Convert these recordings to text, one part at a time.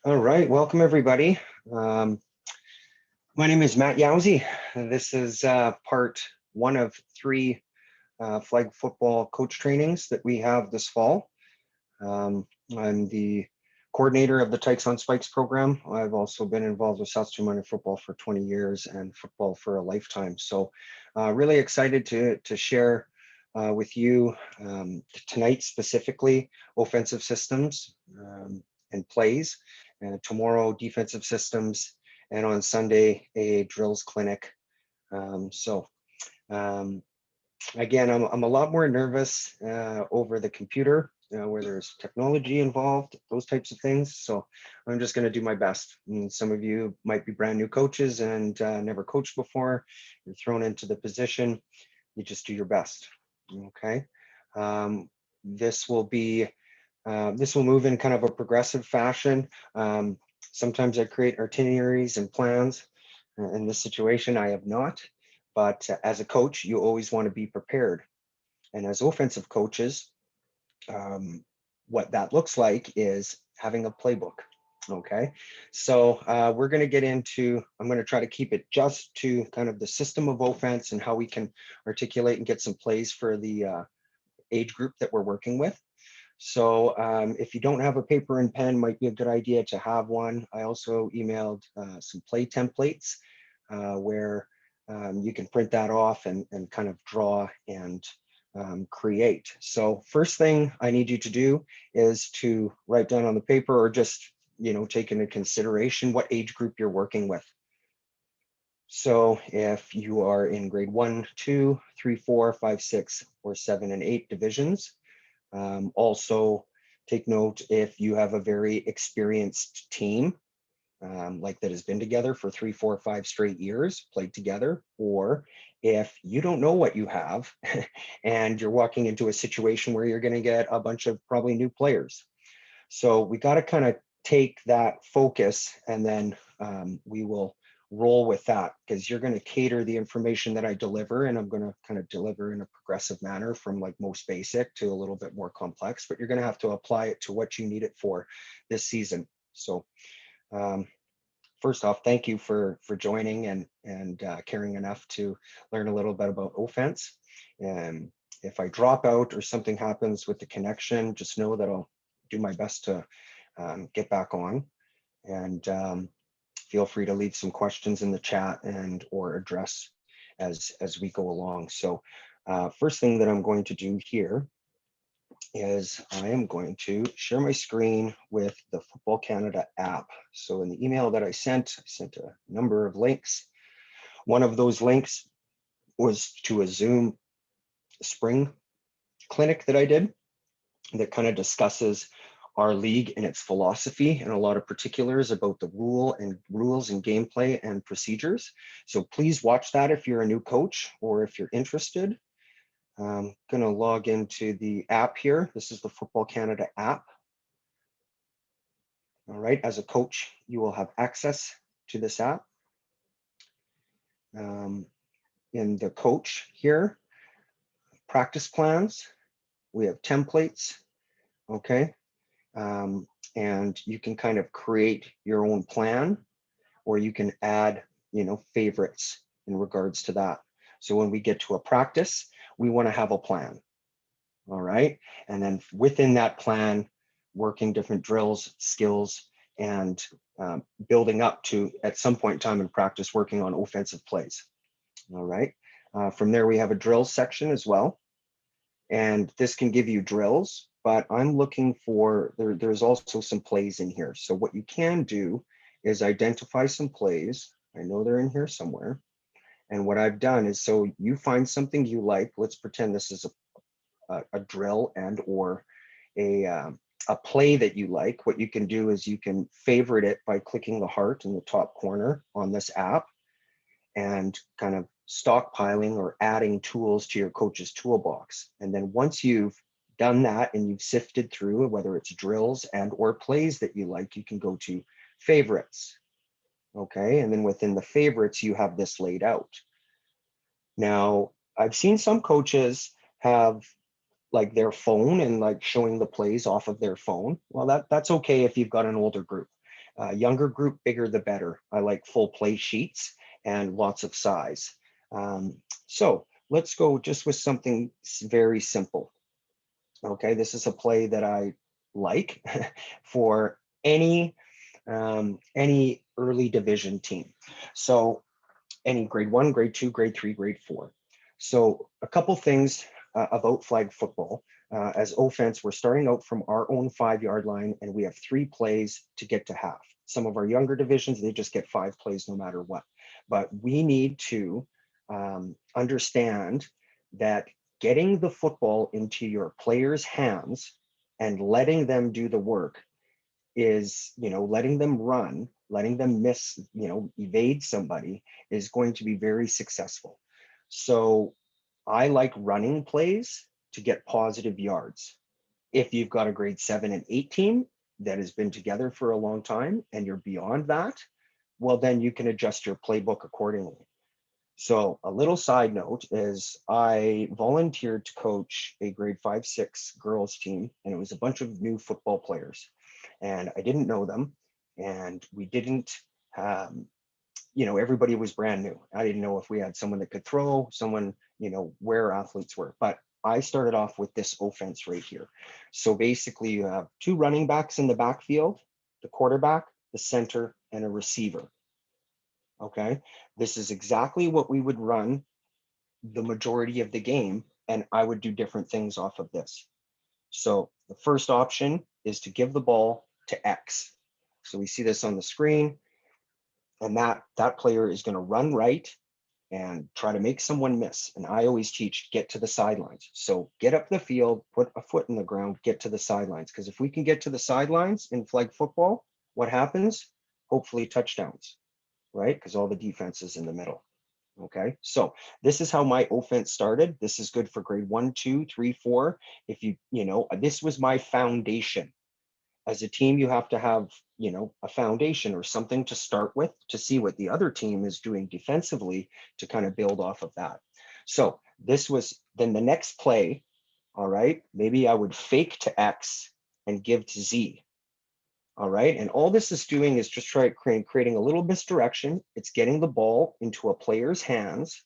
All right, welcome everybody. Um, my name is Matt Yowzy. This is part one of three flag football coach trainings that we have this fall. Um, I'm the coordinator of the Tykes on Spikes program. I've also been involved with Saskatoon Minor football for 20 years and football for a lifetime. So really excited to share with you tonight specifically offensive systems and plays, and tomorrow defensive systems, and on Sunday a drills clinic. So um, again, I'm a lot more nervous over the computer where there's technology involved, those types of things. So I'm just going to do my best. And some of you might be brand new coaches and never coached before. You're thrown into the position. You just do your best. Okay. Um, this will be this will move in kind of a progressive fashion. Sometimes I create itineraries and plans. In this situation, I have not. But as a coach, you always want to be prepared. And as offensive coaches, um, what that looks like is having a playbook. Okay, so we're going to get into, I'm going to try to keep it just to kind of the system of offense and how we can articulate and get some plays for the age group that we're working with. So if you don't have a paper and pen, might be a good idea to have one. I also emailed some play templates where you can print that off and kind of draw and create. So first thing I need you to do is to write down on the paper, or just, take into consideration what age group you're working with. So if you are in grade 1, 2, 3, 4, 5, 6, or 7 and 8 divisions, also take note if you have a very experienced team, like that has been together for 3, 4, 5 straight years, played together, or if you don't know what you have and you're walking into a situation where you're going to get a bunch of probably new players. So we got to kind of take that focus, and then we will roll with that, because you're going to cater the information that I deliver, and I'm going to kind of deliver in a progressive manner from like most basic to a little bit more complex, but you're going to have to apply it to what you need it for this season. So um, first off, thank you for joining and caring enough to learn a little bit about offense. And if I drop out or something happens with the connection, just know that I'll do my best to get back on. And feel free to leave some questions in the chat and or address as we go along. So first thing that I'm going to do here is I am going to share my screen with the Football Canada app. So in the email that I sent a number of links. One of those links was to a Zoom spring clinic that I did that kind of discusses our league and its philosophy and a lot of particulars about the rules and gameplay and procedures. So please watch that if you're a new coach or if you're interested. I'm going to log into the app here. This is the Football Canada app. All right, as a coach, you will have access to this app. In the coach here, practice plans, we have templates, okay? And you can kind of create your own plan, or you can add, favorites in regards to that. So when we get to a practice, we want to have a plan, all right? And then within that plan, working different drills, skills, and building up to, at some point in time in practice, working on offensive plays, all right? From there, we have a drills section as well. And this can give you drills, but I'm looking for, there's also some plays in here. So what you can do is identify some plays. I know they're in here somewhere. And what I've done is, so you find something you like. Let's pretend this is a drill and or a play that you like. What you can do is you can favorite it by clicking the heart in the top corner on this app, and kind of stockpiling or adding tools to your coach's toolbox. And then once you've done that and you've sifted through whether it's drills and or plays that you like, you can go to favorites. Okay, and then within the favorites, you have this laid out. Now, I've seen some coaches have like their phone and like showing the plays off of their phone. Well, that's okay if you've got an older group. Younger group, bigger the better. I like full play sheets and lots of size. So let's go just with something very simple. Okay, this is a play that I like for any early division team. So any grade 1, grade 2, grade 3, grade 4. So a couple things about flag football. As offense, we're starting out from our own 5-yard line, and we have 3 plays to get to half. Some of our younger divisions, they just get 5 plays no matter what. But we need to understand that getting the football into your players' hands and letting them do the work is, letting them run, letting them miss, evade somebody is going to be very successful. So I like running plays to get positive yards. If you've got a grade 7 and 8 team that has been together for a long time and you're beyond that, well, then you can adjust your playbook accordingly. So a little side note is I volunteered to coach a grade 5-6 girls team, and it was a bunch of new football players. And I didn't know them, and we didn't, everybody was brand new. I didn't know if we had someone that could throw, someone, where athletes were. But I started off with this offense right here. So basically you have 2 running backs in the backfield, the quarterback, the center, and a receiver. Okay, this is exactly what we would run the majority of the game, and I would do different things off of this. So the first option is to give the ball to X. So we see this on the screen, and that player is going to run right and try to make someone miss. And I always teach get to the sidelines. So get up the field, put a foot in the ground, get to the sidelines. Because if we can get to the sidelines in flag football, what happens? Hopefully touchdowns, right? Because all the defense is in the middle. Okay, so this is how my offense started. This is good for grade 1, 2, 3, 4. If this was my foundation. As a team, you have to have, a foundation or something to start with to see what the other team is doing defensively to kind of build off of that. So this was then the next play. All right, maybe I would fake to X and give to Z. All right, and all this is doing is just creating a little misdirection. It's getting the ball into a player's hands,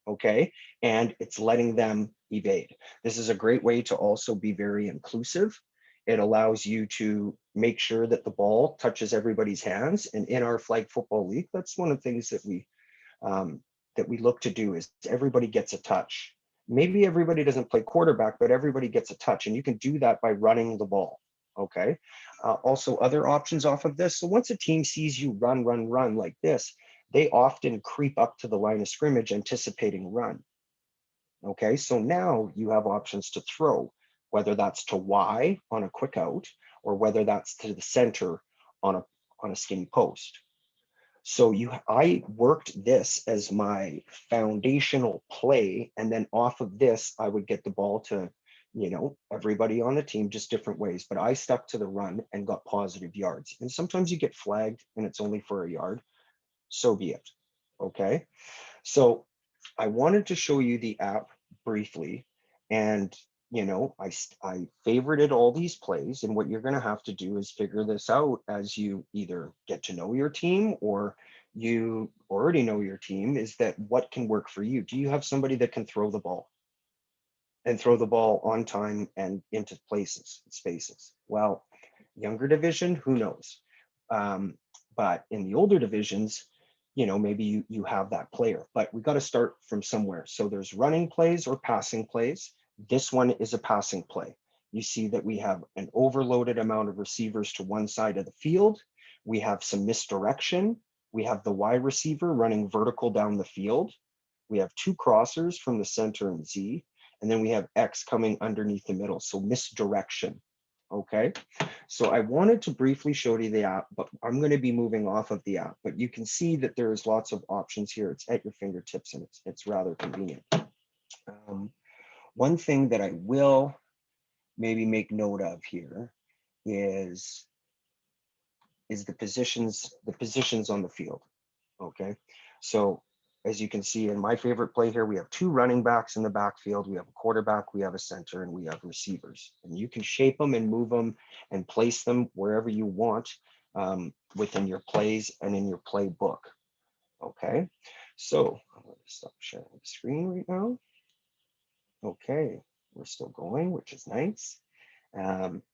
okay, and it's letting them evade. This is a great way to also be very inclusive. It allows you to make sure that the ball touches everybody's hands. And in our flag football league, that's one of the things that we look to do is everybody gets a touch. Maybe everybody doesn't play quarterback, but everybody gets a touch, and you can do that by running the ball. Okay. Also, other options off of this. So once a team sees you run like this, they often creep up to the line of scrimmage anticipating run. Okay, so now you have options to throw, whether that's to Y on a quick out or whether that's to the center on a skinny post. So I worked this as my foundational play, and then off of this, I would get the ball to everybody on the team, just different ways. But I stuck to the run and got positive yards. And sometimes you get flagged and it's only for a yard. So be it. Okay. So I wanted to show you the app briefly. And, I favorited all these plays. And what you're going to have to do is figure this out as you either get to know your team or you already know your team, is that what can work for you? Do you have somebody that can throw the ball? And throw the ball on time and into spaces. Well, younger division, who knows? But in the older divisions, maybe you have that player, but we got to start from somewhere. So there's running plays or passing plays. This one is a passing play. You see that we have an overloaded amount of receivers to one side of the field. We have some misdirection. We have the Y receiver running vertical down the field. We have 2 crossers from the center and Z. And then we have X coming underneath the middle. So misdirection. Okay. So I wanted to briefly show you the app, but I'm going to be moving off of the app. But you can see that there's lots of options here. It's at your fingertips and it's rather convenient. One thing that I will maybe make note of here is the positions on the field. Okay. So as you can see in my favorite play here, we have 2 running backs in the backfield. We have a quarterback, we have a center, and we have receivers. And you can shape them and move them and place them wherever you want. within your plays and in your playbook. Okay, so I'm going to stop sharing the screen right now. Okay, we're still going, which is nice.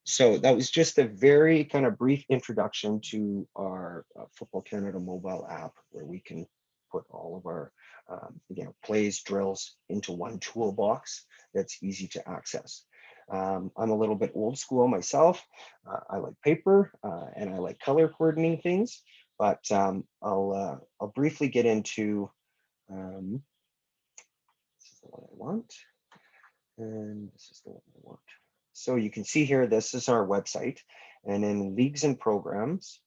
So that was just a very kind of brief introduction to our Football Canada mobile app, where we can put all of our plays, drills into one toolbox that's easy to access. I'm a little bit old school myself. I like paper and I like color coordinating things, but I'll briefly get into this is the one I want, and this is the one I want. So you can see here, this is our website, and in leagues and programs,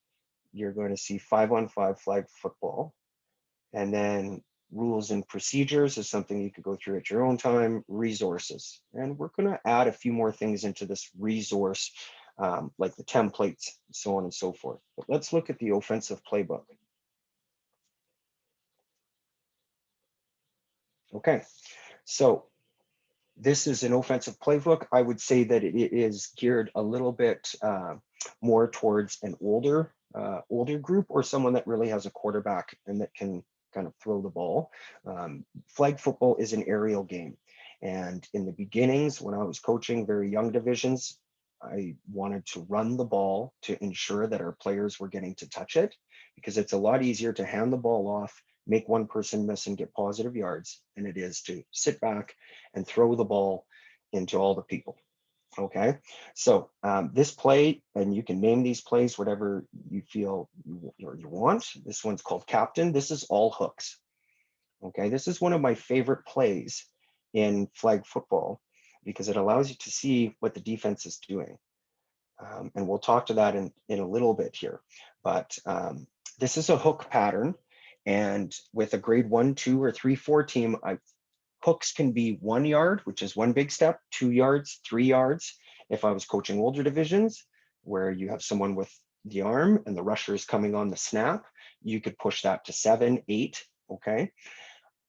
you're going to see 5-on-5 flag football, and then rules and procedures is something you could go through at your own time, resources. And we're going to add a few more things into this resource, like the templates, so on and so forth. But let's look at the offensive playbook. Okay, so this is an offensive playbook. I would say that it is geared a little bit more towards an older group, or someone that really has a quarterback and that can kind of throw the ball. Flag football is an aerial game. And in the beginnings, when I was coaching very young divisions, I wanted to run the ball to ensure that our players were getting to touch it, because it's a lot easier to hand the ball off, make one person miss and get positive yards, than it is to sit back and throw the ball into all the people. Okay, so this play, and you can name these plays whatever you feel you want. This one's called Captain. This is all hooks. Okay, this is one of my favorite plays in flag football, because it allows you to see what the defense is doing. And we'll talk to that in a little bit here. But this is a hook pattern. And with a grade 1, 2, or 3, 4 team, hooks can be 1 yard, which is one big step, 2 yards, 3 yards. If I was coaching older divisions, where you have someone with the arm and the rusher is coming on the snap, you could push that to 7, 8. Okay.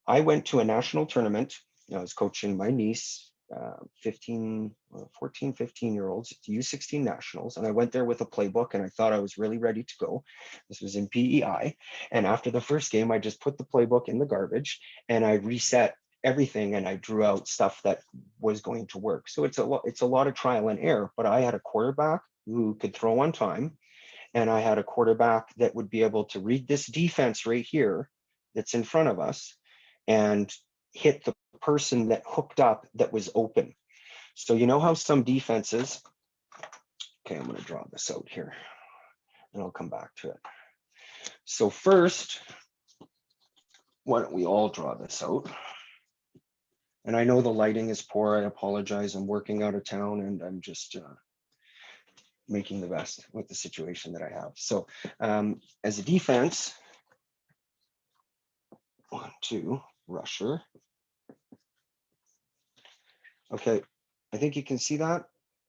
I went to a national tournament. I was coaching my niece, 14, 15-year-olds at U16 nationals. And I went there with a playbook, and I thought I was really ready to go. This was in PEI. And after the first game, I just put the playbook in the garbage and I reset everything, and I drew out stuff that was going to work. So it's a lot of trial and error, but I had a quarterback who could throw on time, and I had a quarterback that would be able to read this defense right here that's in front of us and hit the person that hooked up that was open. So you know how some defenses, okay, I'm going to draw this out here and I'll come back to it. So first, why don't we all draw this out? And I know the lighting is poor. I apologize. I'm working out of town and I'm just making the best with the situation that I have. So as a defense, 1, 2, rusher. Okay, I think you can see that.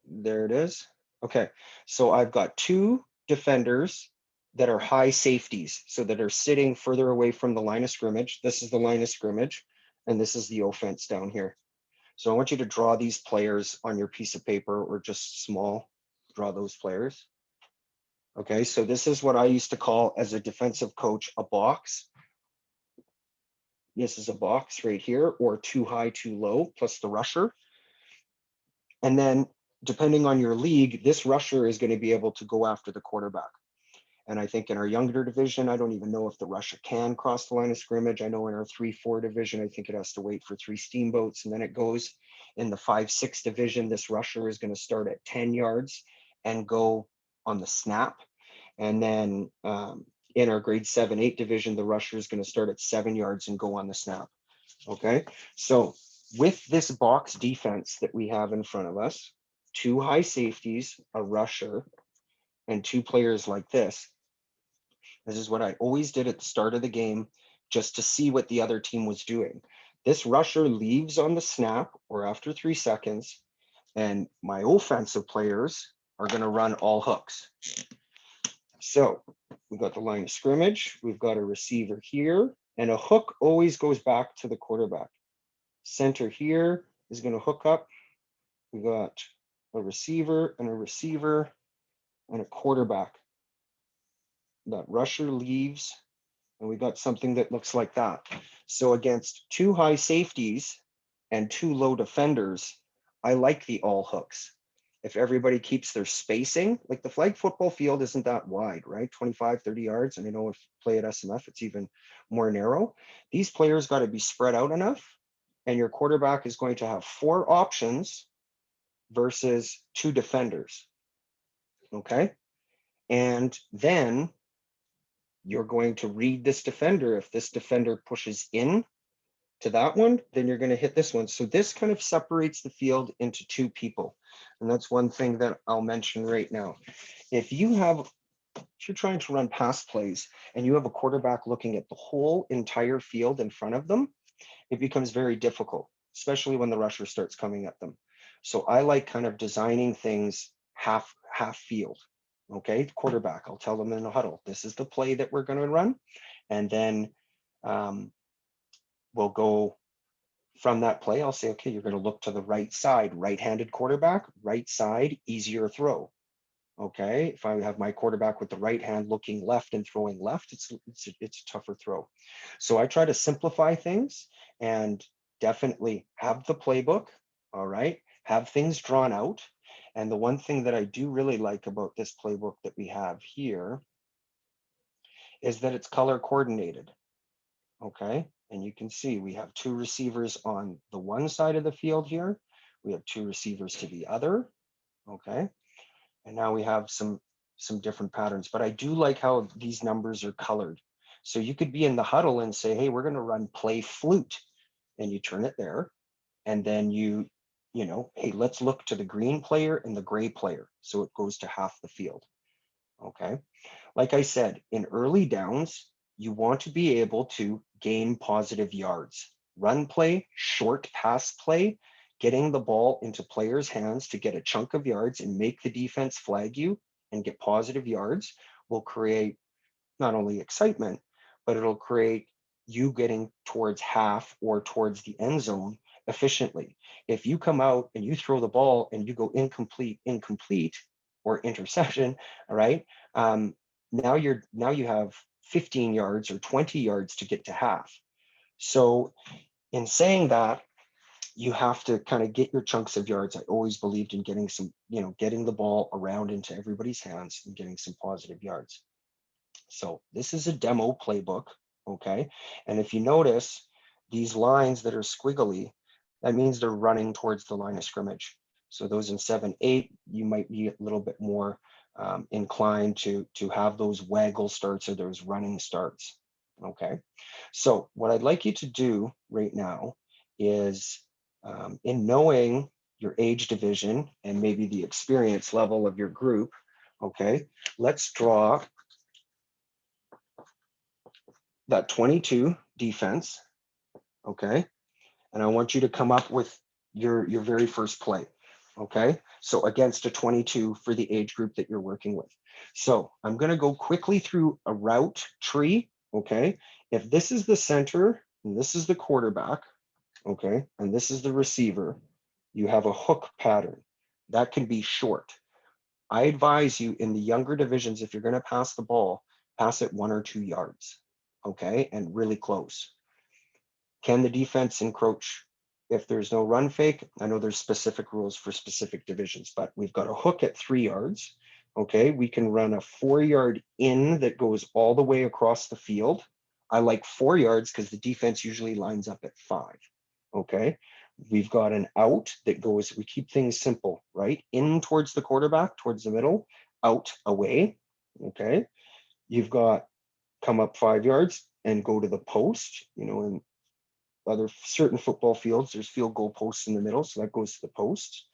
There it is. Okay, so I've got 2 defenders that are high safeties, so that are sitting further away from the line of scrimmage. This is the line of scrimmage, and this is the offense down here. So I want you to draw these players on your piece of paper, or just small, draw those players. Okay, so this is what I used to call, as a defensive coach, a box. This is a box right here, or too high, too low, plus the rusher. And then depending on your league, this rusher is going to be able to go after the quarterback. And I think in our younger division, I don't even know if the rusher can cross the line of scrimmage. I know in our 3-4 division, I think it has to wait for 3 steamboats, and then it goes. In the 5-6 division, this rusher is going to start at 10 yards and go on the snap. And then in our grade 7-8 division, the rusher is going to start at 7 yards and go on the snap. Okay, so with this box defense that we have in front of us, 2 high safeties, a rusher, and 2 players like this. This is what I always did at the start of the game, just to see what the other team was doing. This rusher leaves on the snap or after 3 seconds, and my offensive players are going to run all hooks. So we've got the line of scrimmage, we've got a receiver here, and a hook always goes back to the quarterback. Center here is going to hook up. We got a receiver and a quarterback. that rusher leaves, and we got something that looks like that. So against 2 high safeties and 2 low defenders, I like the all hooks. If everybody keeps their spacing, like the flag football field isn't that wide, right? 25, 30 yards. And I know if you play at SMF, it's even more narrow. These players got to be spread out enough, and your quarterback is going to have 4 options versus 2 defenders. Okay. And then you're going to read this defender. If this defender pushes in to that one, then you're going to hit this one. So this kind of separates the field into 2 people. And that's one thing that I'll mention right now. If you're trying to run pass plays and you have a quarterback looking at the whole entire field in front of them, it becomes very difficult, especially when the rusher starts coming at them. So I like kind of designing things half field. Okay, quarterback, I'll tell them in the huddle, this is the play that we're going to run. And then we'll go from that play. I'll say, okay, you're going to look to the right side, right-handed quarterback, right side, easier throw. Okay, if I have my quarterback with the right hand looking left and throwing left, it's a tougher throw. So I try to simplify things and definitely have the playbook. All right, have things drawn out. And the one thing that I do really like about this playbook that we have here is that it's color coordinated. Okay, and you can see we have 2 receivers on the one side of the field here. We have 2 receivers to the other. Okay, and now we have some different patterns, but I do like how these numbers are colored. So you could be in the huddle and say, hey, we're going to run play flute, and you turn it there. And then you know, hey, let's look to the green player and the gray player. So it goes to half the field. Okay. Like I said, in early downs, you want to be able to gain positive yards. Run play, short pass play, getting the ball into players' hands to get a chunk of yards and make the defense flag you and get positive yards will create not only excitement, but it'll create you getting towards half or towards the end zone efficiently. If you come out and you throw the ball and you go incomplete, or interception, all right, now you have 15 yards or 20 yards to get to half. So in saying that, you have to kind of get your chunks of yards. I always believed in getting some, getting the ball around into everybody's hands and getting some positive yards. So this is a demo playbook, okay? And if you notice these lines that are squiggly, that means they're running towards the line of scrimmage. So those in 7-8, you might be a little bit more inclined to have those waggle starts or those running starts, okay? So what I'd like you to do right now is in knowing your age division and maybe the experience level of your group, okay, let's draw that 22 defense, okay? And I want you to come up with your very first play, okay? So against a 22 for the age group that you're working with. So I'm gonna go quickly through a route tree, okay? If this is the center and this is the quarterback, okay, and this is the receiver, you have a hook pattern. That can be short. I advise you in the younger divisions, if you're gonna pass the ball, pass it 1 or 2 yards, okay, and really close. Can the defense encroach if there's no run fake? I know there's specific rules for specific divisions, but we've got a hook at 3 yards. Okay, we can run a 4-yard in that goes all the way across the field. I like 4 yards because the defense usually lines up at 5. Okay, we've got an out that goes, we keep things simple, right? In towards the quarterback, towards the middle, out, away. Okay, you've got come up 5 yards and go to the post, and other certain football fields, there's field goal posts in the middle, so that goes to the post.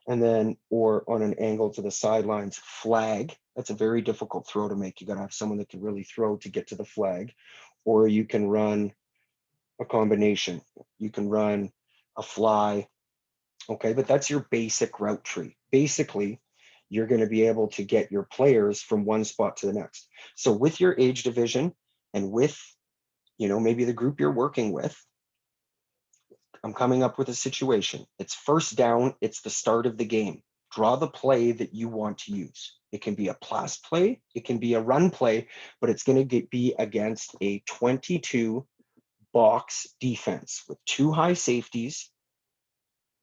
And then, or on an angle to the sidelines, flag. That's a very difficult throw to make. You got to have someone that can really throw to get to the flag. Or you can run a combination. You can run a fly. Okay, but that's your basic route tree. Basically, you're going to be able to get your players from one spot to the next. So with your age division and with, maybe the group you're working with, I'm coming up with a situation. It's first down. It's the start of the game. draw the play that you want to use. It can be a pass play, it can be a run play, but it's going to be against a 22 box defense with 2 high safeties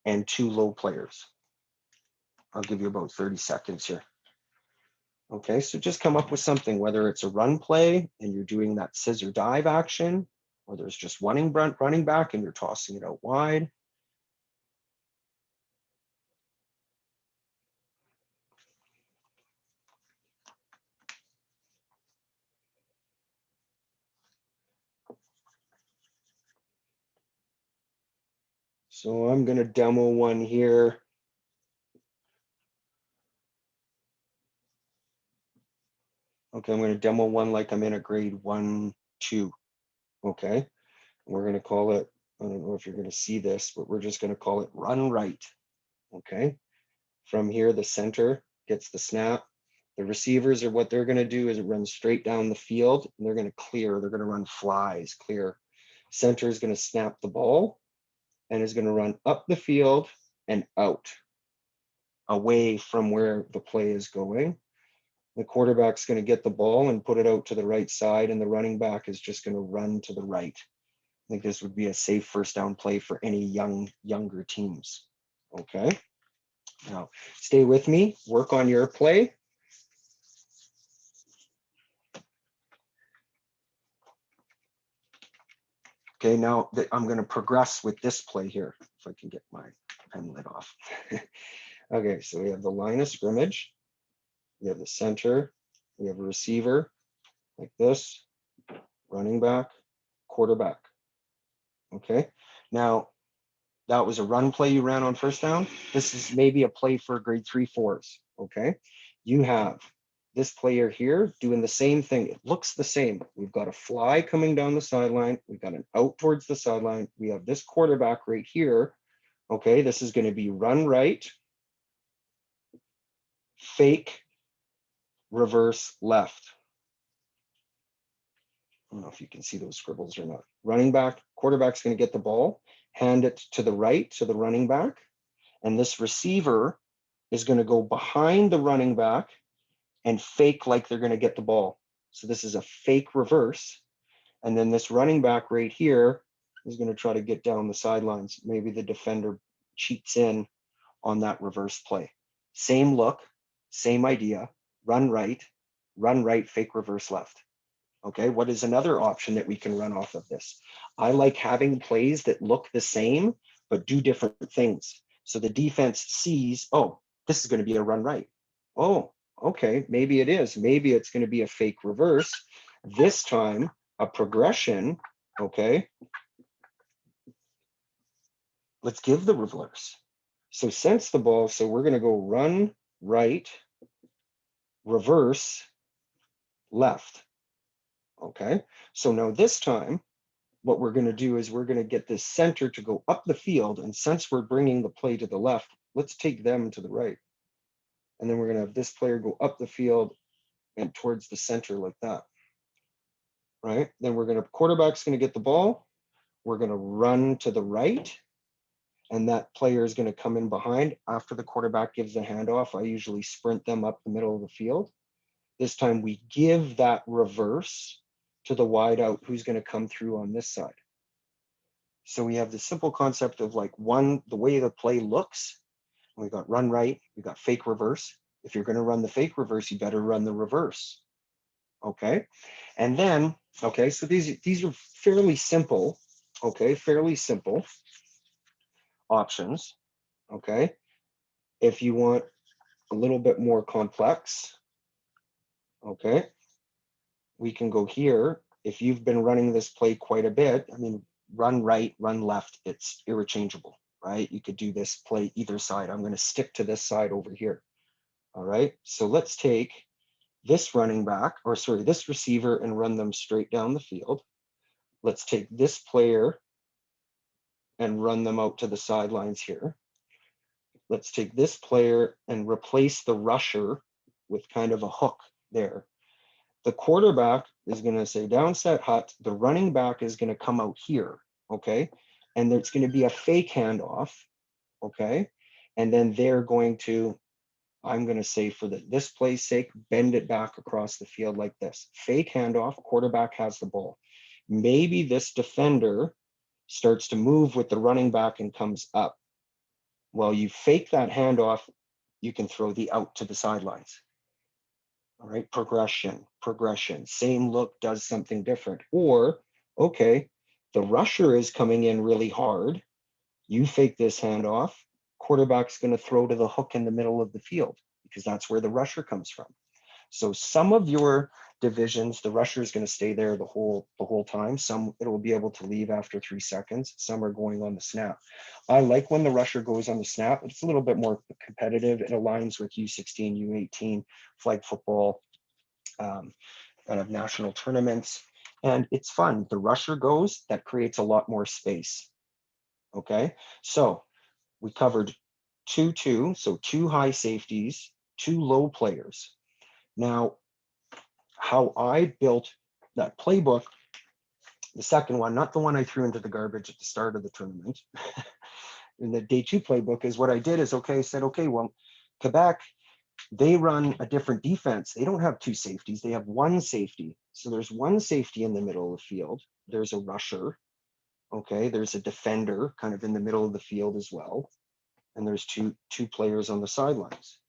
and 2 low players. I'll give you about 30 seconds here. Okay, so just come up with something, whether it's a run play and you're doing that scissor dive action, or there's just running back and you're tossing it out wide. So I'm going to demo one here. Okay, I'm going to demo one like I'm in a grade 1, 2. Okay, we're going to call it, I don't know if you're going to see this, but we're just going to call it run right. Okay, from here, the center gets the snap. The receivers are what they're going to do is run straight down the field and they're going to clear. They're going to run flies, clear. Center is going to snap the ball and is going to run up the field and out, away from where the play is going. The quarterback's going to get the ball and put it out to the right side, and the running back is just going to run to the right. I think this would be a safe first down play for any younger teams. Okay. Now, stay with me, work on your play. Okay, now I'm going to progress with this play here, if I can get my pen lid off. Okay, so we have the line of scrimmage. We have the center. We have a receiver like this, running back, quarterback. Okay, now that was a run play you ran on first down. This is maybe a play for grade 3, 4s. Okay, you have this player here doing the same thing. It looks the same. We've got a fly coming down the sideline. We've got an out towards the sideline. We have this quarterback right here. Okay, this is going to be run right, fake, reverse left. I don't know if you can see those scribbles or not. Running back, quarterback's going to get the ball, hand it to the right, to the running back, and this receiver is going to go behind the running back and fake like they're going to get the ball. So this is a fake reverse. And then this running back right here is going to try to get down the sidelines. Maybe the defender cheats in on that reverse play. Same look, same idea, run right, fake reverse left. Okay, what is another option that we can run off of this? I like having plays that look the same, but do different things. So the defense sees, oh, this is going to be a run right. Oh, okay, maybe it is. Maybe it's going to be a fake reverse. This time, a progression, okay? Let's give the reverse. So sense the ball, so we're going to go run right, reverse, left. Okay, so now this time, what we're going to do is we're going to get this center to go up the field. And since we're bringing the play to the left, let's take them to the right. And then we're going to have this player go up the field and towards the center like that. Right? Then we're going to, quarterback's going to get the ball. We're going to run to the right. And that player is going to come in behind. After the quarterback gives the handoff, I usually sprint them up the middle of the field. This time we give that reverse to the wide out who's going to come through on this side. So we have the simple concept of like one, the way the play looks. We got run right, we got fake reverse. If you're going to run the fake reverse, you better run the reverse. Okay. And then, okay, so these are fairly simple, okay, fairly simple options. Okay. If you want a little bit more complex, okay, we can go here. If you've been running this play quite a bit, I mean, run right, run left, it's interchangeable, right? You could do this play either side. I'm going to stick to this side over here. All right, so let's take this running back, or sorry, this receiver and run them straight down the field. Let's take this player and run them out to the sidelines here. Let's take this player and replace the rusher with kind of a hook there. The quarterback is going to say down set hut. The running back is going to come out here, okay? And there's going to be a fake handoff, okay? And then they're going to I'm going to say for this play's sake, bend it back across the field like this. Fake handoff, quarterback has the ball. Maybe this defender starts to move with the running back and comes up. Well, you fake that handoff, you can throw the out to the sidelines. All right, progression, same look does something different. Or, okay, the rusher is coming in really hard. You fake this handoff, quarterback's going to throw to the hook in the middle of the field because that's where the rusher comes from. So some of your divisions, the rusher is going to stay there the whole time. Some it will be able to leave after 3 seconds. Some are going on the snap. I like when the rusher goes on the snap. It's a little bit more competitive. It aligns with U16, U18, flag football, kind of national tournaments, and it's fun. The rusher goes, that creates a lot more space. Okay, so we covered 2-2, so 2 high safeties, 2 low players. Now, how I built that playbook, the second one, not the one I threw into the garbage at the start of the tournament, in the day 2 playbook, is what I did is, okay, I said, okay, well, Quebec, they run a different defense. They don't have 2 safeties, they have 1 safety. So there's 1 safety in the middle of the field. There's a rusher, okay, there's a defender kind of in the middle of the field as well. And there's two players on the sidelines,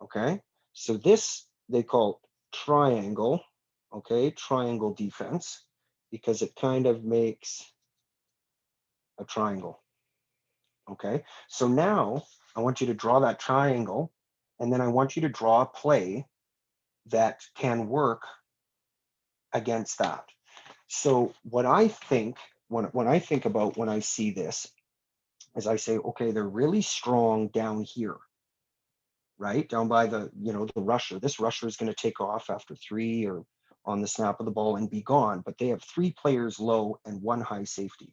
okay? So this, they call triangle, okay, triangle defense, because it kind of makes a triangle, okay? So now I want you to draw that triangle, and then I want you to draw a play that can work against that. So what I think, when I think about when I see this, is I say, okay, they're really strong down here, right? Down by the, the rusher. This rusher is going to take off after 3 or on the snap of the ball and be gone, but they have 3 players low and 1 high safety.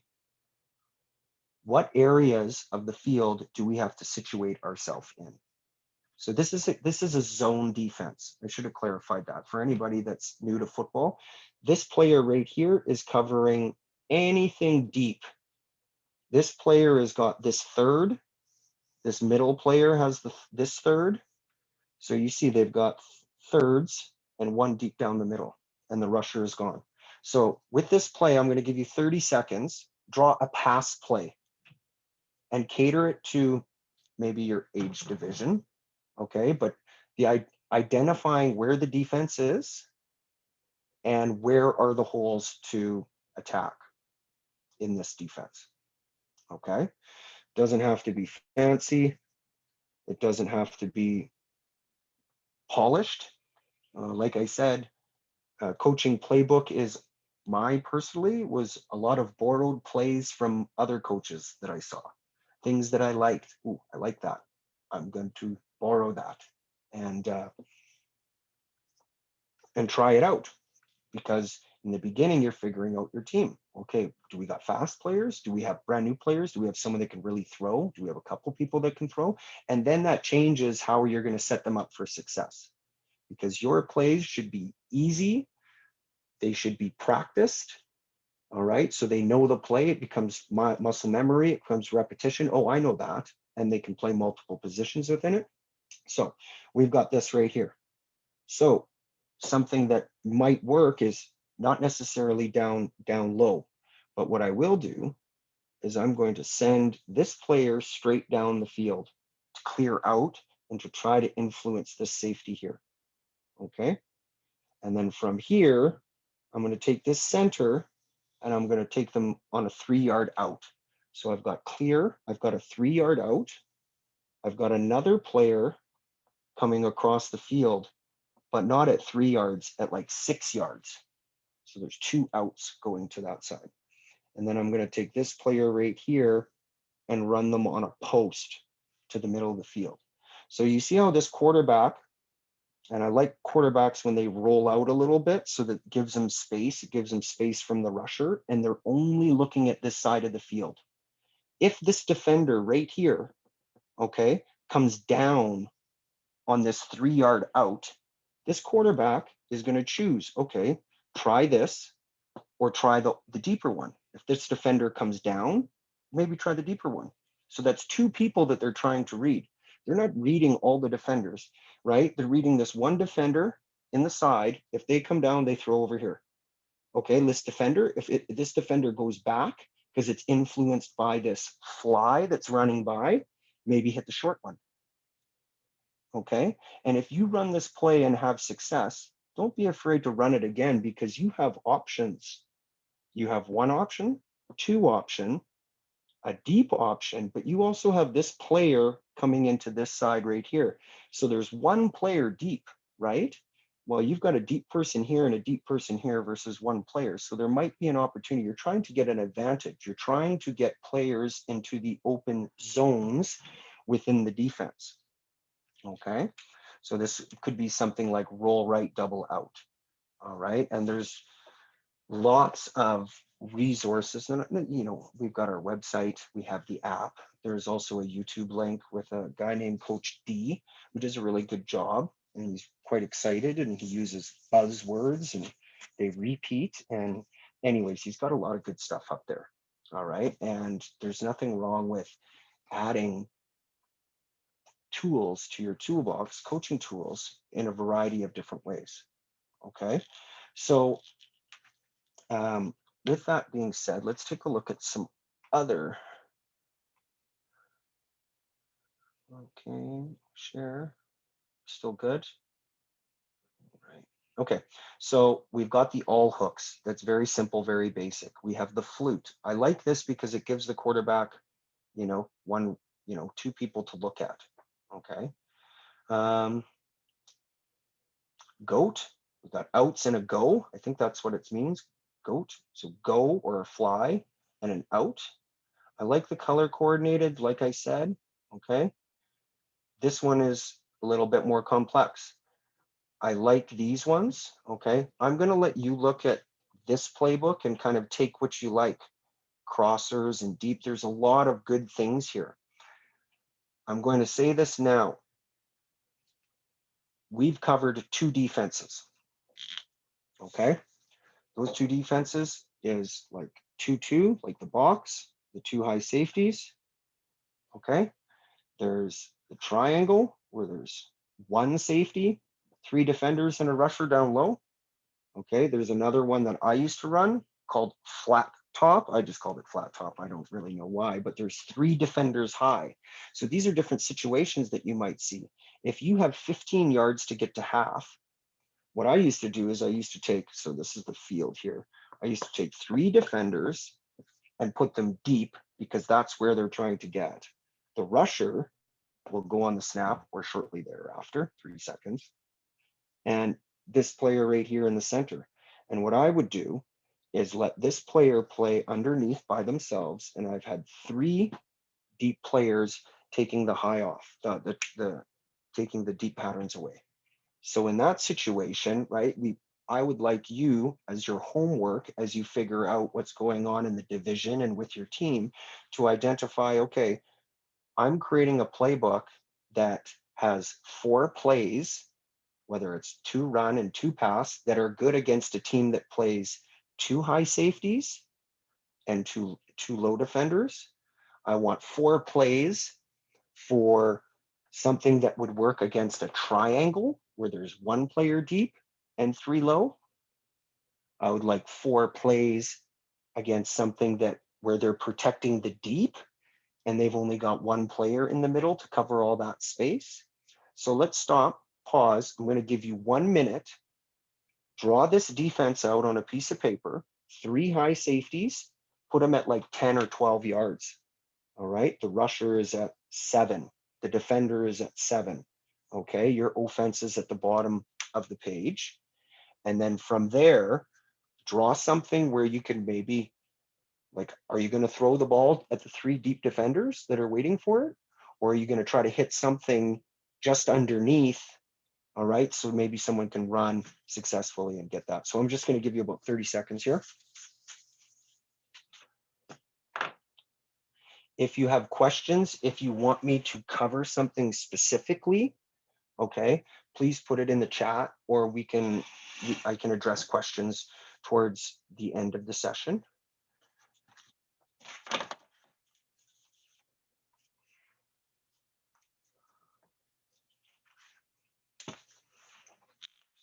What areas of the field do we have to situate ourselves in? So this is a zone defense. I should have clarified that for anybody that's new to football. This player right here is covering anything deep. This player has got this third. This middle player has this third. So you see they've got thirds and 1 deep down the middle, and the rusher is gone. So with this play, I'm going to give you 30 seconds, draw a pass play, and cater it to maybe your age division, okay? But the identifying where the defense is and where are the holes to attack in this defense, okay? Doesn't have to be fancy. It doesn't have to be polished. Like I said, coaching playbook is personally was a lot of borrowed plays from other coaches that I saw, things that I liked. Ooh, I like that. I'm going to borrow that and try it out, because in the beginning you're figuring out your team. Okay, do we got fast players? Do we have brand new players? Do we have someone that can really throw? Do we have a couple people that can throw? And then that changes how you're going to set them up for success, because your plays should be easy. They should be practiced. All right, so they know the play. It becomes muscle memory. It becomes repetition. Oh, I know that. And they can play multiple positions within it. So we've got this right here. So something that might work is not necessarily down low, but what I will do is I'm going to send this player straight down the field to clear out and to try to influence this safety here. Okay, and then from here, I'm going to take this center and I'm going to take them on a 3-yard out. So I've got clear, I've got a 3-yard out. I've got another player coming across the field, but not at 3 yards, at like 6 yards. So there's 2 outs going to that side. And then I'm going to take this player right here and run them on a post to the middle of the field. So you see how this quarterback, and I like quarterbacks when they roll out a little bit, so that gives them space. It gives them space from the rusher, and they're only looking at this side of the field. If this defender right here, okay, comes down on this 3-yard out, this quarterback is going to choose, okay, try this or try the deeper one. If this defender comes down, maybe try the deeper one. So that's 2 people that they're trying to read. They're not reading all the defenders, right? They're reading this one defender in the side. If they come down, they throw over here. Okay, this defender, if this defender goes back because it's influenced by this fly that's running by, maybe hit the short one. Okay, and if you run this play and have success, don't be afraid to run it again because you have options. You have one option, two option, a deep option, but you also have this player coming into this side right here. So there's one player deep, right? Well, you've got a deep person here and a deep person here versus one player. So there might be an opportunity. You're trying to get an advantage. You're trying to get players into the open zones within the defense. Okay. So this could be something like roll right, double out. All right. And there's lots of resources, and we've got our website, we have the app. There's also a YouTube link with a guy named Coach D who does a really good job, and he's quite excited, and he uses buzzwords and they repeat. And anyways, he's got a lot of good stuff up there. All right, and there's nothing wrong with adding tools to your toolbox, coaching tools, in a variety of different ways. Okay, so with that being said, let's take a look at some other. Okay, share, still good. Right. Okay, so we've got the all hooks. That's very simple, very basic. We have the flute. I like this because it gives the quarterback, two people to look at. Okay. Goat, we've got outs and a go. I think that's what it means. Goat, so go or a fly and an out. I like the color coordinated, like I said. Okay. This one is a little bit more complex. I like these ones. Okay. I'm going to let you look at this playbook and kind of take what you like. Crossers and deep. There's a lot of good things here. I'm going to say this now. We've covered two defenses. Okay. Those two defenses is like 2-2, like the box, the two high safeties. Okay. There's the triangle where there's one safety, three defenders, and a rusher down low. Okay. There's another one that I used to run called flat top. I just called it flat top. I don't really know why, but there's three defenders high. So these are different situations that you might see. If you have 15 yards to get to half, what I used to do is I used to take, so this is the field here. I used to take three defenders and put them deep because that's where they're trying to get. The rusher will go on the snap or shortly thereafter, 3 seconds. And this player right here in the center. And what I would do is let this player play underneath by themselves. And I've had three deep players taking the high off, taking the deep patterns away. So in that situation, right, I would like you as your homework, as you figure out what's going on in the division and with your team, to identify, okay, I'm creating a playbook that has 4 plays, whether it's 2 run and 2 pass, that are good against a team that plays 2 high safeties and two low defenders. I want 4 plays for something that would work against a triangle where there's 1 player deep and 3 low. I would like 4 plays against something where they're protecting the deep and they've only got 1 player in the middle to cover all that space. So let's stop, pause. I'm going to give you 1 minute. Draw this defense out on a piece of paper, 3 high safeties, put them at like 10 or 12 yards. All right. The rusher is at 7. The defender is at 7. Okay. Your offense is at the bottom of the page. And then from there, draw something where you can maybe, like, are you going to throw the ball at the 3 deep defenders that are waiting for it? Or are you going to try to hit something just underneath? All right. So maybe someone can run successfully and get that. So I'm just going to give you about 30 seconds here. If you have questions, if you want me to cover something specifically, okay, please put it in the chat, or I can address questions towards the end of the session.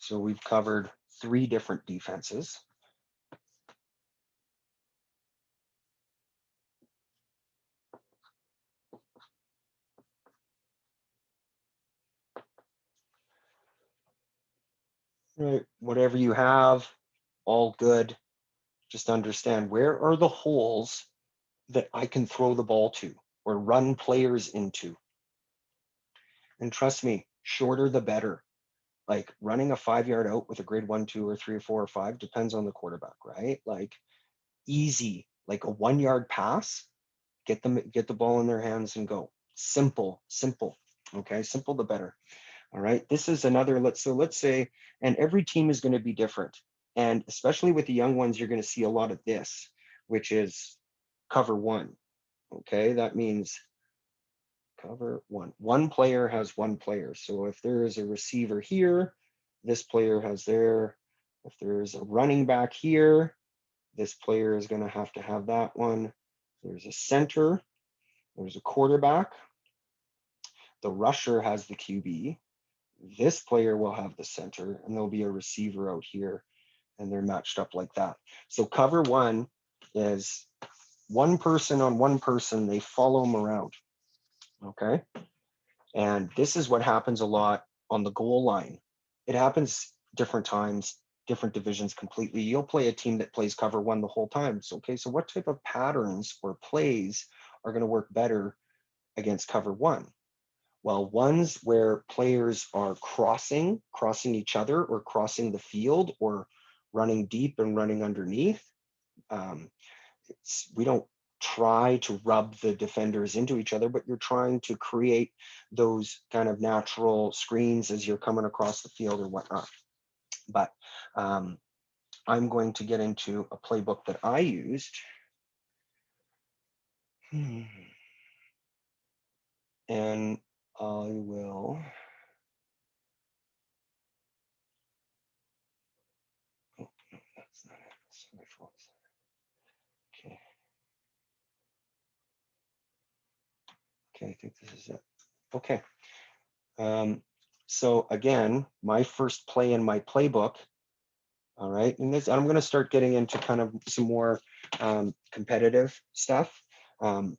So we've covered 3 different defenses. Right, whatever you have, all good. Just understand, where are the holes that I can throw the ball to or run players into? And trust me, shorter the better. Like running a 5-yard out with a grade 1, 2, or 3, or 4, or 5 depends on the quarterback, right? Like easy, like a 1-yard pass, get the ball in their hands and go. Simple, simple. Okay, simple the better. All right, this is another, let's say, and every team is going to be different. And especially with the young ones, you're going to see a lot of this, which is cover 1. Okay, that means cover 1. One player has one player. So if there is a receiver here, this player has there. If there's a running back here, this player is going to have that one. There's a center. There's a quarterback. The rusher has the QB. This player will have the center, and there'll be a receiver out here, and they're matched up like that. So cover 1 is one person on one person. They follow them around. Okay. And this is what happens a lot on the goal line. It happens different times, different divisions completely. You'll play a team that plays cover 1 the whole time. So, okay, so what type of patterns or plays are going to work better against cover 1? Well, ones where players are crossing each other, or crossing the field, or running deep and running underneath. We don't try to rub the defenders into each other, but you're trying to create those kind of natural screens as you're coming across the field or whatnot. But I'm going to get into a playbook that I used. And I will. Oh, no, that's not it. That's my fault. Okay. Okay, I think this is it. Okay. So again, my first play in my playbook. All right, and this, I'm going to start getting into kind of some more competitive stuff. In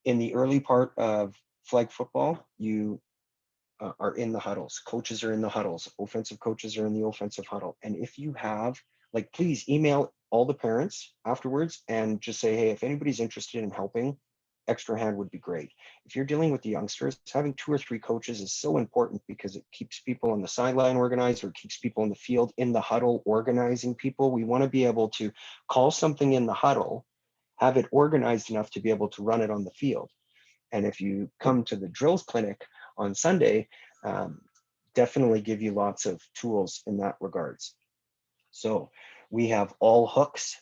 the early part of flag football, you are in the huddles. Coaches are in the huddles. Offensive coaches are in the offensive huddle. And if you have, like, please email all the parents afterwards and just say, hey, if anybody's interested in helping, extra hand would be great. If you're dealing with the youngsters, having 2 or 3 coaches is so important, because it keeps people on the sideline organized, or keeps people in the field in the huddle organizing people. We want to be able to call something in the huddle, have it organized enough to be able to run it on the field. And if you come to the drills clinic on Sunday, definitely give you lots of tools in that regards. So we have all hooks.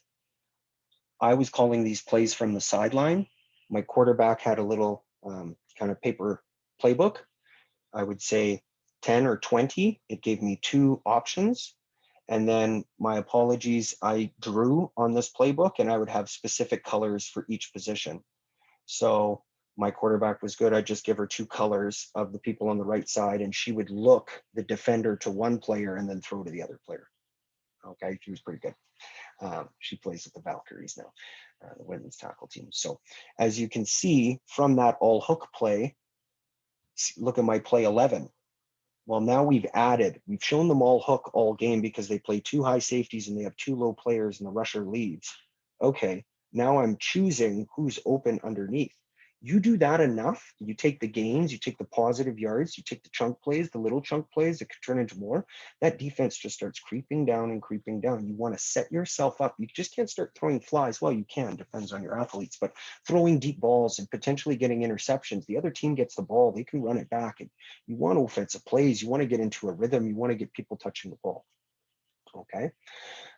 I was calling these plays from the sideline. My quarterback had a little kind of paper playbook. I would say 10 or 20. It gave me 2 options. And then, my apologies, I drew on this playbook, and I would have specific colors for each position. So my quarterback was good. I'd just give her 2 colors of the people on the right side, and she would look the defender to one player and then throw to the other player. Okay, she was pretty good. She plays at the Valkyries now, the women's tackle team. So as you can see from that all hook play, look at my play 11. Well, now we've shown them all hook all game because they play 2 high safeties and they have 2 low players and the rusher leads. Okay, now I'm choosing who's open underneath. You do that enough, you take the gains, you take the positive yards, you take the chunk plays, the little chunk plays that could turn into more, that defense just starts creeping down and creeping down. You want to set yourself up. You just can't start throwing flies. Well, you can, depends on your athletes, but throwing deep balls and potentially getting interceptions. The other team gets the ball, they can run it back. And you want offensive plays. You want to get into a rhythm. You want to get people touching the ball. Okay.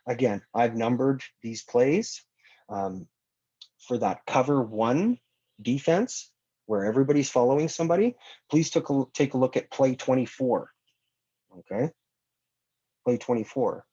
Again, I've numbered these plays. For that cover 1 defense, where everybody's following somebody, please take a look at play 24. Okay, play 24.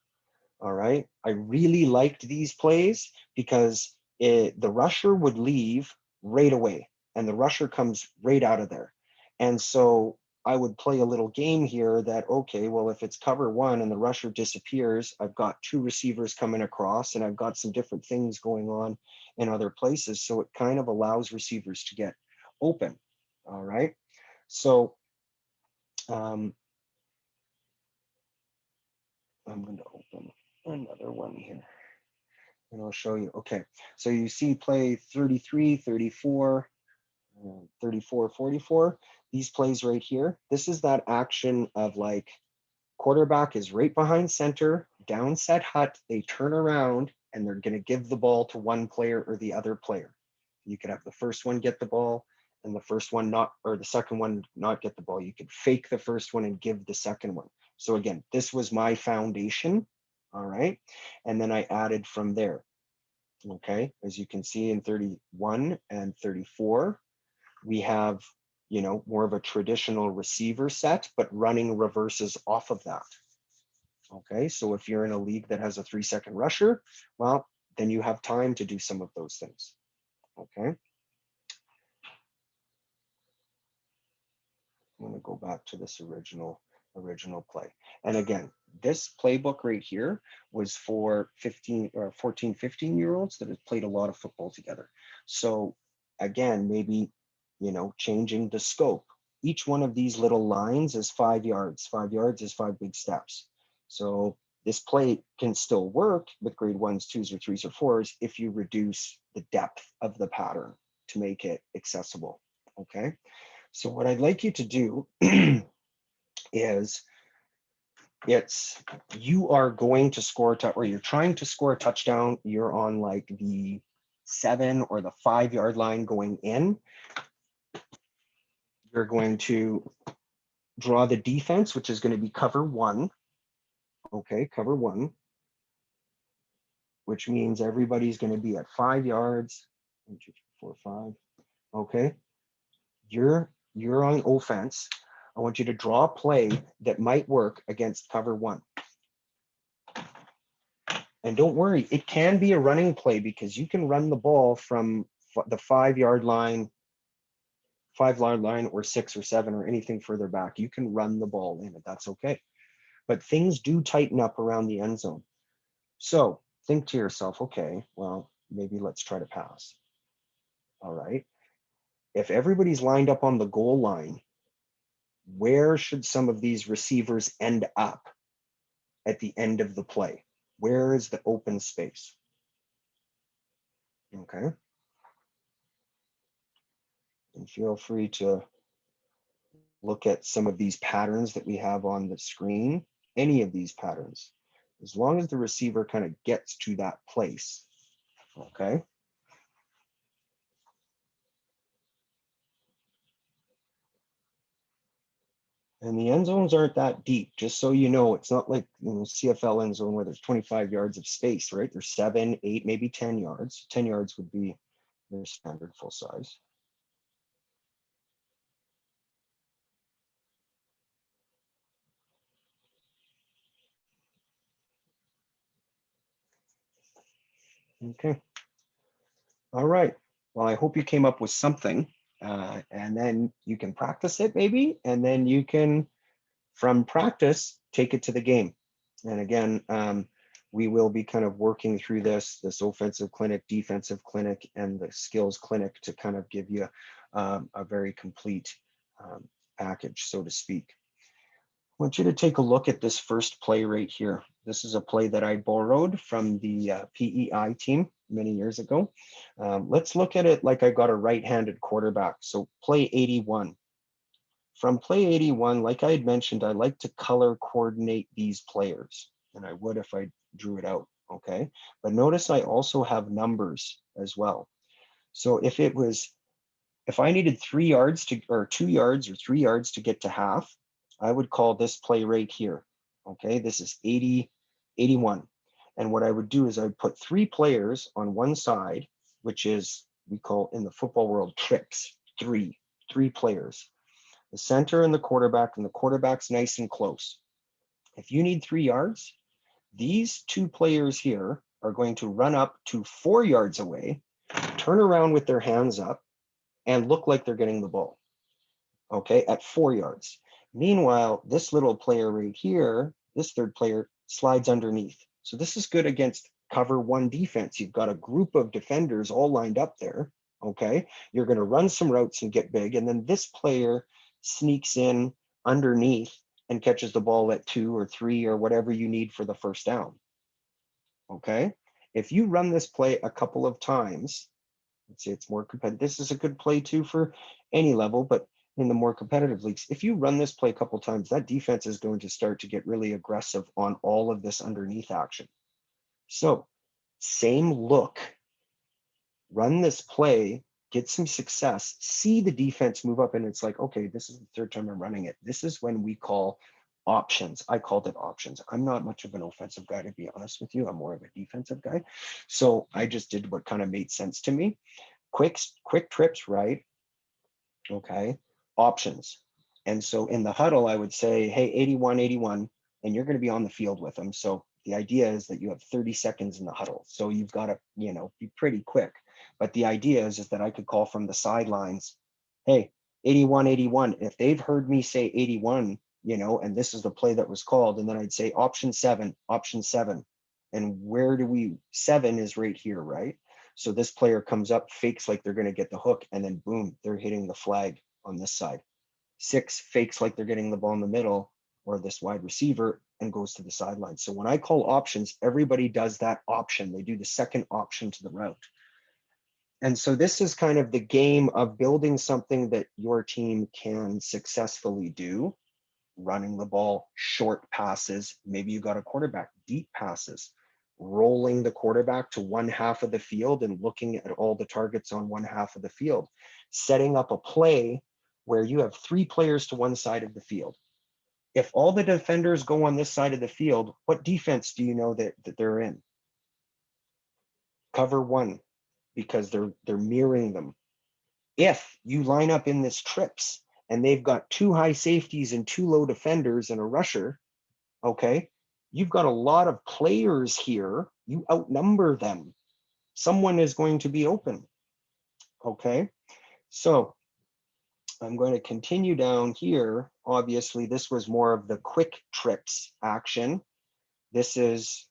All right, I really liked these plays because the rusher would leave right away, and the rusher comes right out of there. And so I would play a little game here that, okay, well, if it's cover one and the rusher disappears, I've got two receivers coming across and I've got some different things going on in other places. So it kind of allows receivers to get open. All right. So I'm going to open another one here and I'll show you. Okay. So you see play 33, 34, 34, 44, these plays right here. This is that action of like quarterback is right behind center, down set hut, they turn around and they're going to give the ball to one player or the other player. You could have the first one get the ball and the first one not, or the second one not get the ball. You could fake the first one and give the second one. So again, this was my foundation. All right. And then I added from there. Okay. As you can see in 31 and 34, we have, you know, more of a traditional receiver set, but running reverses off of that. Okay, so if you're in a league that has a 3-second rusher, well, then you have time to do some of those things. Okay. I'm going to go back to this original play. And again, this playbook right here was for 15 or 14, 15-year-olds that have played a lot of football together. So again, maybe, you know, changing the scope. Each one of these little lines is 5 yards. 5 yards is 5 big steps. So this play can still work with grade 1s, 2s, or 3s, or 4s if you reduce the depth of the pattern to make it accessible. Okay. So what I'd like you to do is you are going to score or you're trying to score a touchdown. You're on like the 7 or the 5 yard line going in. You're going to draw the defense, which is going to be cover 1. Okay, cover 1, which means everybody's going to be at 5 yards. 1, 2, 3, 4, 5. Okay, you're on offense. I want you to draw a play that might work against cover 1. And don't worry, it can be a running play because you can run the ball from the 5 yard line, 5 yard line, or 6 or 7 or anything further back. You can run the ball in it. That's okay. But things do tighten up around the end zone. So think to yourself, okay, well, maybe let's try to pass. All right. If everybody's lined up on the goal line, where should some of these receivers end up at the end of the play? Where is the open space? Okay. And feel free to look at some of these patterns that we have on the screen, any of these patterns, as long as the receiver kind of gets to that place. Okay. And the end zones aren't that deep, just so you know. It's not like, you know, CFL end zone where there's 25 yards of space, right? There's 7, 8, maybe 10 yards. 10 yards would be their standard full size. Okay. All right. Well, I hope you came up with something, and then you can practice it maybe, and then you can, from practice, take it to the game. And again, we will be kind of working through this offensive clinic, defensive clinic, and the skills clinic to kind of give you a very complete package, so to speak. I want you to take a look at this first play right here. This is a play that I borrowed from the PEI team many years ago. Let's look at it like I got a right-handed quarterback. So play 81. From play 81, like I had mentioned, I like to color coordinate these players, and I would if I drew it out, okay? But notice I also have numbers as well. So if I needed 3 yards to, or 2 yards or 3 yards to get to half, I would call this play right here, okay? This is 80, 81. And what I would do is I'd put 3 players on one side, which is, we call in the football world, trips, 3 players. The center and the quarterback's nice and close. If you need 3 yards, these 2 players here are going to run up to 4 yards away, turn around with their hands up, and look like they're getting the ball, okay, at 4 yards. Meanwhile, this little player right here, this third player slides underneath. So this is good against cover one defense. You've got a group of defenders all lined up there. Okay. You're going to run some routes and get big. And then this player sneaks in underneath and catches the ball at 2 or 3 or whatever you need for the first down. Okay. If you run this play a couple of times, let's say it's more competitive. This is a good play too for any level, but in the more competitive leagues, if you run this play a couple of times, that defense is going to start to get really aggressive on all of this underneath action. So same look, run this play, get some success, see the defense move up, and it's like, okay, this is the third time I'm running it. This is when we call options. I called it options. I'm not much of an offensive guy, to be honest with you. I'm more of a defensive guy. So I just did what kind of made sense to me. Quick trips, right? Okay, options. And so in the huddle, I would say, hey, 81, 81, and you're going to be on the field with them. So the idea is that you have 30 seconds in the huddle. So you've got to, be pretty quick. But the idea is that I could call from the sidelines, hey, 81, 81. If they've heard me say 81, and this is the play that was called, and then I'd say option 7, option 7. And where do we, 7 is right here, right? So this player comes up, fakes like they're going to get the hook, and then boom, they're hitting the flag on this side. 6 fakes like they're getting the ball in the middle or this wide receiver and goes to the sideline. So when I call options, everybody does that option. They do the second option to the route. And so this is kind of the game of building something that your team can successfully do, running the ball, short passes. Maybe you got a quarterback, deep passes, rolling the quarterback to one half of the field and looking at all the targets on one half of the field, setting up a play where you have 3 players to one side of the field. If all the defenders go on this side of the field, what defense do you know that they're in? Cover 1, because they're mirroring them. If you line up in this trips and they've got 2 high safeties and 2 low defenders and a rusher, okay, you've got a lot of players here. You outnumber them. Someone is going to be open. Okay, so I'm going to continue down here. Obviously, this was more of the quick trips action. This is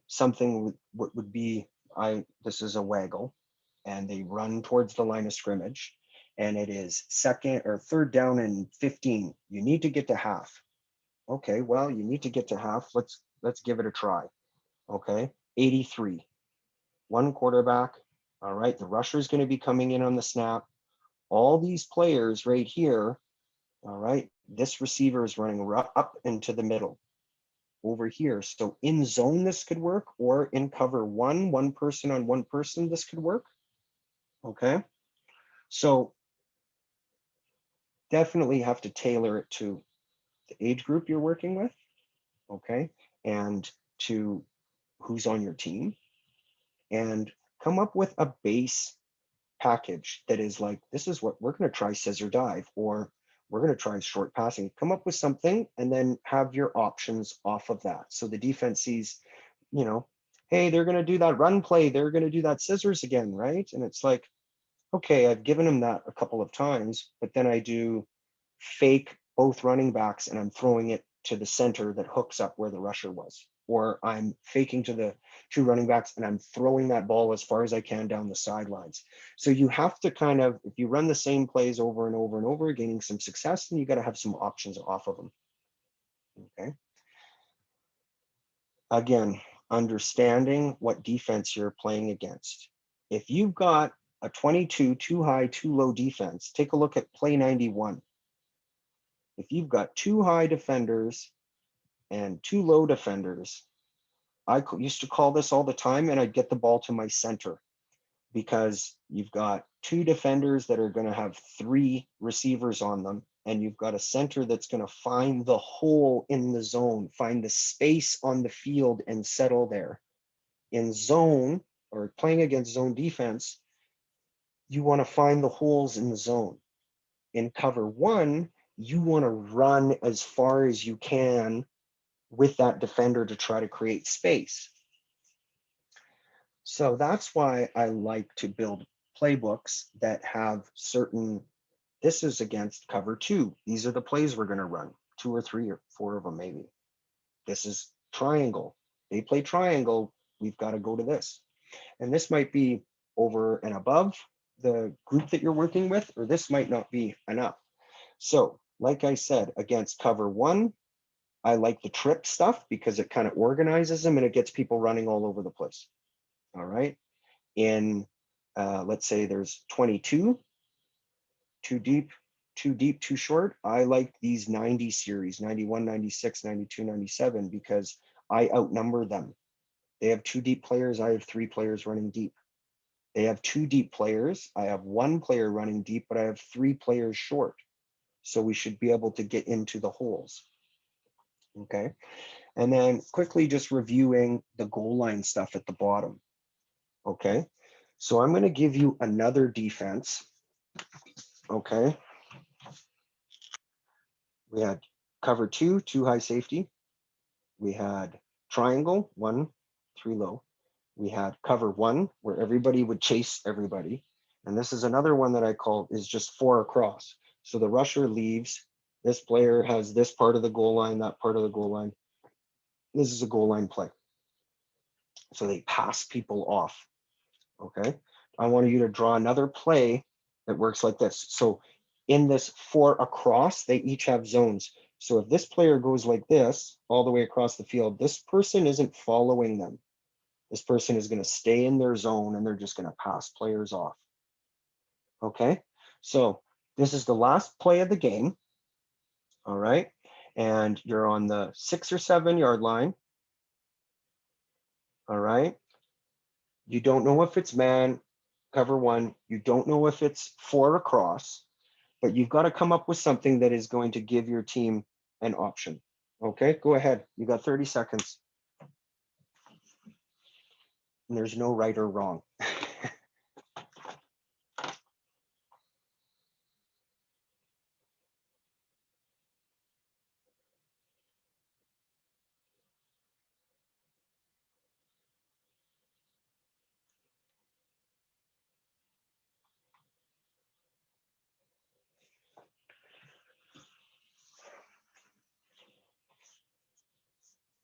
something what would be, this is a waggle, and they run towards the line of scrimmage, and it is second or third down and 15. You need to get to half. Okay, well, you need to get to half. Let's give it a try. Okay, 83. 1 quarterback. All right, the rusher is going to be coming in on the snap. All these players right here. All right, this receiver is running up into the middle over here. So in zone, this could work, or in cover 1 person on 1 person, this could work. Okay, so definitely have to tailor it to the age group you're working with. Okay, and to who's on your team, and come up with a base package that is like, this is what we're going to try, scissor dive, or we're going to try short passing. Come up with something and then have your options off of that. So the defense sees, hey, they're going to do that run play. They're going to do that scissors again, right? And it's like, okay, I've given them that a couple of times, but then I do fake both running backs and I'm throwing it to the center that hooks up where the rusher was. Or I'm faking to the 2 running backs and I'm throwing that ball as far as I can down the sidelines. So you have to kind of, if you run the same plays over and over and over, gaining some success, then you got to have some options off of them. Okay. Again, understanding what defense you're playing against. If you've got a 22, too high, too low defense, take a look at play 91. If you've got 2 high defenders and 2 low defenders, I used to call this all the time, and I'd get the ball to my center, because you've got 2 defenders that are going to have 3 receivers on them, and you've got a center that's going to find the hole in the zone, find the space on the field and settle there. In zone, or playing against zone defense, you want to find the holes in the zone. In cover 1, you want to run as far as you can with that defender to try to create space. So that's why I like to build playbooks that have certain This is against cover 2. These are the plays we're going to run, 2 or 3 or 4 of them maybe. This is triangle. They play triangle. We've got to go to this. And this might be over and above the group that you're working with, or this might not be enough. So, like I said, against cover 1, I like the trip stuff because it kind of organizes them and it gets people running all over the place. All right. In, let's say there's 22, too deep, too short. I like these 90 series, 91, 96, 92, 97, because I outnumber them. They have 2 deep players. I have 3 players running deep. They have 2 deep players. I have 1 player running deep, but I have 3 players short. So we should be able to get into the holes. Okay. And then quickly just reviewing the goal line stuff at the bottom. Okay. So I'm going to give you another defense. Okay. We had cover 2, 2 high safety. We had triangle, 1, 3 low. We had cover 1, where everybody would chase everybody. And this is another one that I call is just 4 across. So the rusher leaves. This player has this part of the goal line, that part of the goal line. This is a goal line play. So they pass people off. Okay. I want you to draw another play that works like this. So in this 4 across, they each have zones. So if this player goes like this all the way across the field, this person isn't following them. This person is going to stay in their zone and they're just going to pass players off. Okay. So this is the last play of the game. All right. And you're on the 6 or 7 yard line. All right. You don't know if it's man, cover 1. You don't know if it's 4 across, but you've got to come up with something that is going to give your team an option. Okay, go ahead. You got 30 seconds. And there's no right or wrong.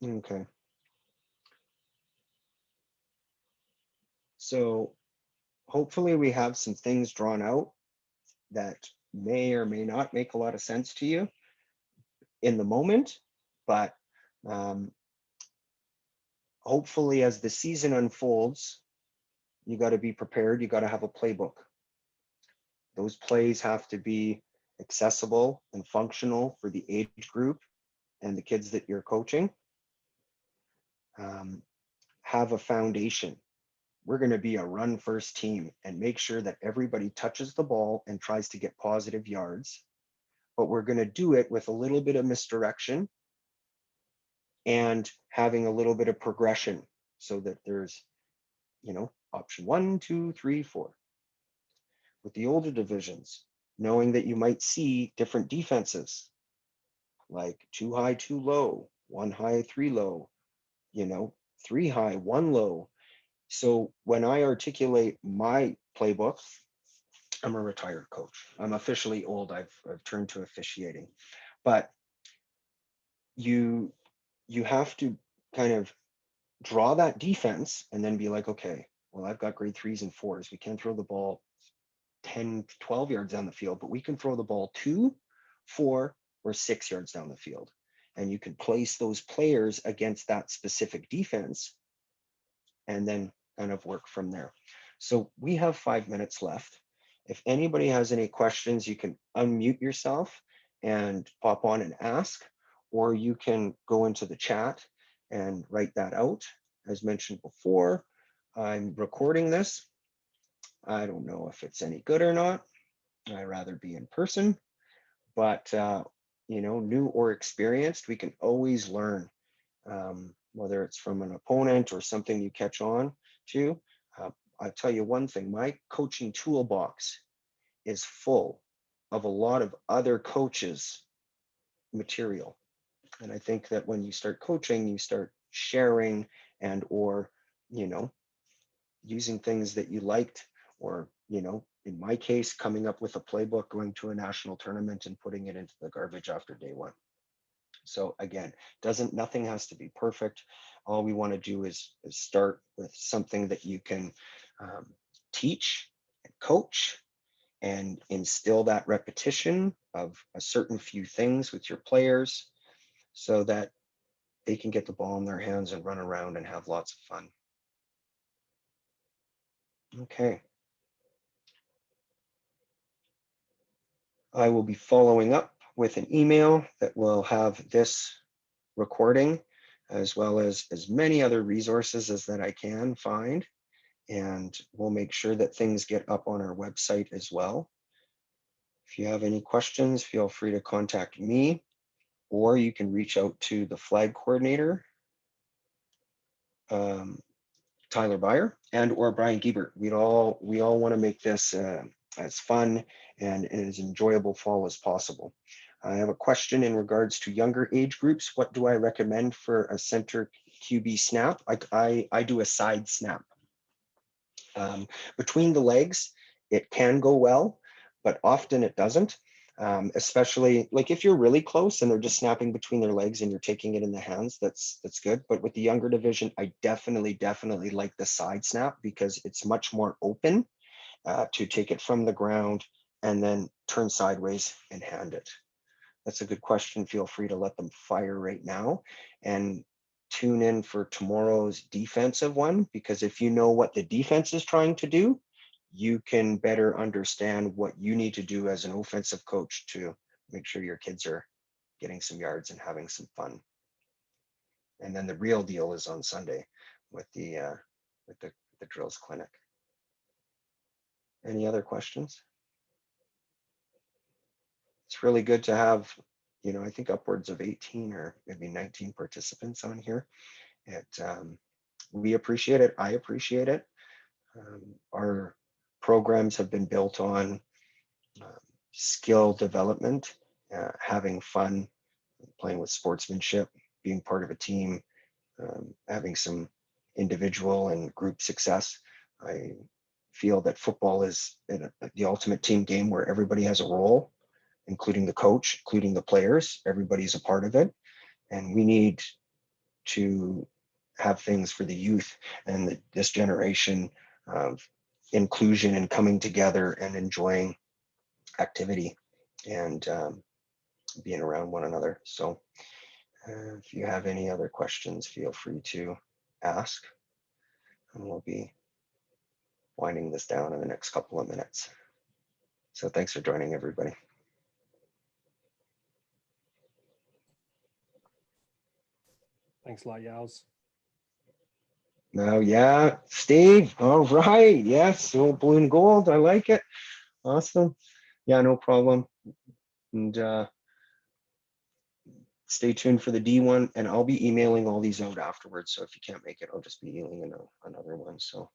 Okay. So hopefully we have some things drawn out that may or may not make a lot of sense to you in the moment, but hopefully as the season unfolds, you got to be prepared. You got to have a playbook. Those plays have to be accessible and functional for the age group and the kids that you're coaching. Have a foundation. We're going to be a run first team and make sure that everybody touches the ball and tries to get positive yards. But we're going to do it with a little bit of misdirection and having a little bit of progression so that there's, option 1, 2, 3, 4. With the older divisions, knowing that you might see different defenses like 2 high, 2 low, 1 high, 3 low, 3 high, 1 low. So when I articulate my playbook, I'm a retired coach. I'm officially old. I've turned to officiating, but you have to kind of draw that defense and then be like, okay, well, I've got grade 3s and 4s. We can't throw the ball 10, 12 yards down the field, but we can throw the ball 2, 4, or 6 yards down the field. And you can place those players against that specific defense and then kind of work from there. So we have 5 minutes left. If anybody has any questions, you can unmute yourself and pop on and ask, or you can go into the chat and write that out. As mentioned before, I'm recording this. I don't know if it's any good or not. I'd rather be in person, but new or experienced, we can always learn, whether it's from an opponent or something you catch on to. I'll tell you one thing, my coaching toolbox is full of a lot of other coaches' material. And I think that when you start coaching, you start sharing and or, using things that you liked or, in my case, coming up with a playbook, going to a national tournament and putting it into the garbage after day one. So again, nothing has to be perfect. All we want to do is start with something that you can teach and coach and instill that repetition of a certain few things with your players so that they can get the ball in their hands and run around and have lots of fun. Okay. I will be following up with an email that will have this recording as well as many other resources as that I can find. And we'll make sure that things get up on our website as well. If you have any questions, feel free to contact me, or you can reach out to the flag coordinator, Tyler Beyer, and or Brian Giebert. We all want to make this as fun and as enjoyable fall as possible. I have a question in regards to younger age groups. What do I recommend for a center QB snap? I do a side snap. Between the legs, it can go well, but often it doesn't. Especially like if you're really close and they're just snapping between their legs and you're taking it in the hands, that's good. But with the younger division, I definitely like the side snap because it's much more open to take it from the ground and then turn sideways and hand it. That's a good question. Feel free to let them fire right now and tune in for tomorrow's defensive one, because if you know what the defense is trying to do, you can better understand what you need to do as an offensive coach to make sure your kids are getting some yards and having some fun. And then the real deal is on Sunday with the drills clinic. Any other questions? It's really good to have, I think upwards of 18 or maybe 19 participants on here. We appreciate it. I appreciate it. Our programs have been built on skill development, having fun, playing with sportsmanship, being part of a team, having some individual and group success. I feel that football is the ultimate team game where everybody has a role, including the coach, including the players. Everybody's a part of it. And we need to have things for the youth and this generation of inclusion and coming together and enjoying activity and being around one another. So if you have any other questions, feel free to ask, and we'll be winding this down in the next couple of minutes. So thanks for joining, everybody. Thanks a lot, Yowz. Now, yeah, Steve. All right. Yes, old blue and gold. I like it. Awesome. Yeah, no problem. And stay tuned for the D1, and I'll be emailing all these out afterwards. So if you can't make it, I'll just be emailing another one. So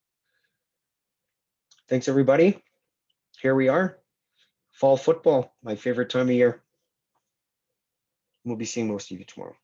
thanks, everybody. Here we are. Fall football, my favorite time of year. We'll be seeing most of you tomorrow.